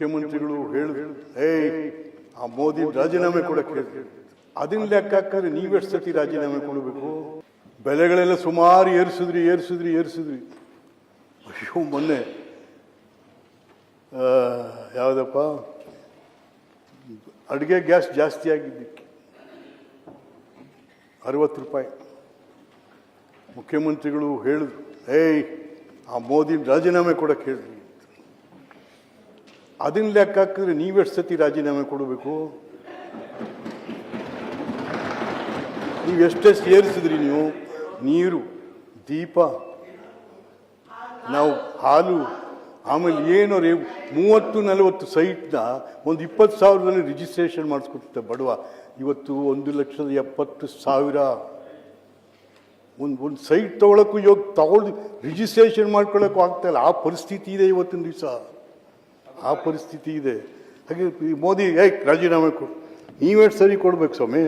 ಮುಖ್ಯಮಂತ್ರಿಗಳು ಹೇಳಿದ್ರು, ಆ ಮೋದಿ ರಾಜೀನಾಮೆ ಕೊಡಕ್ಕೆ ಹೇಳಿದ್ರು. ಅದನ್ನ ಲೆಕ್ಕ ಹಾಕಿದ್ರೆ ನೀವೆಷ್ಟು ಸತಿ ರಾಜೀನಾಮೆ ಕೊಡಬೇಕು? ಬೆಲೆಗಳೆಲ್ಲ ಸುಮಾರು ಏರಿಸಿದ್ರಿ. ಅಯ್ಯೋ, ಮೊನ್ನೆ ಯಾವುದಪ್ಪ ಅಡುಗೆ ಗ್ಯಾಸ್ ಜಾಸ್ತಿ ಆಗಿದ್ದಕ್ಕೆ 60 ರೂಪಾಯಿ. ಮುಖ್ಯಮಂತ್ರಿಗಳು ಹೇಳಿದ್ರು, ಆ ಮೋದಿ ರಾಜೀನಾಮೆ ಕೊಡಕ್ಕೆ ಹೇಳಿದ್ರು. ಅದನ್ನ ಲೆಕ್ಕ ಹಾಕಿದ್ರೆ ನೀವೆಷ್ಟು ಸತಿ ರಾಜೀನಾಮೆ ಕೊಡಬೇಕು? ನೀವು ಎಷ್ಟೆಷ್ಟು ಏರಿಸಿದ್ರಿ? ನೀವು ನೀರು, ದೀಪ, ನಾವು ಹಾಲು, ಆಮೇಲೆ ಏನೋ 30-40 ಸೈಟ್ನ ಒಂದು 20,000ದಲ್ಲಿ ರಿಜಿಸ್ಟ್ರೇಷನ್ ಮಾಡಿಸ್ಕೊಡ್ತಾರೆ ಬಡವ. ಇವತ್ತು 1,70,000 ಒಂದು ಸೈಟ್ ತೊಗೊಳಕ್ಕೂ ತಗೊಳ್ದು ರಿಜಿಸ್ಟ್ರೇಷನ್ ಮಾಡ್ಕೊಳ್ಳೋಕ್ಕೂ ಆಗ್ತಾಯಿಲ್ಲ. ಆ ಪರಿಸ್ಥಿತಿ ಇದೆ ಇವತ್ತಿನ ದಿವಸ, ಆ ಪರಿಸ್ಥಿತಿ ಇದೆ. ಹಾಗೆ ಮೋದಿ ರಾಜೀನಾಮೆ ಕೊಡು. ನೀವೆಷ್ಟು ಸರಿ ಕೊಡ್ಬೇಕು ಸ್ವಾಮಿ?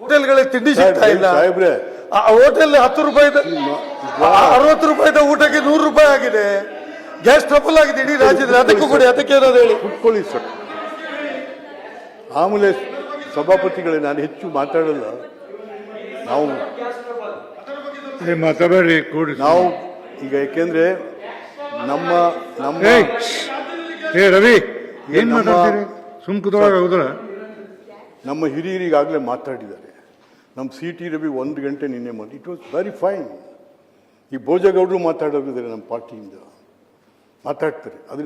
ಹೋಟೆಲ್ಗಳಿಗೆ ತಿಂಡಿ ಸಿಗ್ತಾ ಇಲ್ಲ ಸಾಹೇಬ್ರೆ. ಹೋಟೆಲ್ 10 ರೂಪಾಯಿದ 60 ರೂಪಾಯಿದ ಊಟಕ್ಕೆ 100 ರೂಪಾಯಿ ಆಗಿದೆ. ಗ್ಯಾಸ್ ಟ್ರಬಲ್ ಆಗಿದೆ ಇಡೀ ರಾಜ್ಯದಲ್ಲಿ. ಅದಕ್ಕೂ ಕೂಡ ಅದಕ್ಕೆ ಏನಾದ್ರು ಹೇಳಿ. ಕುತ್ಕೊಳ್ಳಿ ಸರ್. ಆಮೇಲೆ ಸಭಾಪತಿಗಳೇ, ನಾನು ಹೆಚ್ಚು ಮಾತಾಡಲ್ಲ. ನಾವು ಈಗ ಯಾಕೆಂದ್ರೆ ನಮ್ಮ ರವಿ ಏನ್ ಮಾತಾಡ್ತೀರಿ? ಸುಮ್ಕುದೊಳಗ ನಮ್ಮ ಹಿರಿಯರಿಗಾಗಲೇ ಮಾತಾಡಿದ್ದಾರೆ. ನಮ್ಮ CT ರವಿ 1 ಗಂಟೆ ನಿನ್ನೆ ಮಾಡಿ. It was very fine. ಈ ಭೋಜಗೌಡರು ಮಾತಾಡೋರಿದ್ದಾರೆ, ನಮ್ಮ ಪಾರ್ಟಿಯಿಂದ ಮಾತಾಡ್ತಾರೆ. ಅದ್ರ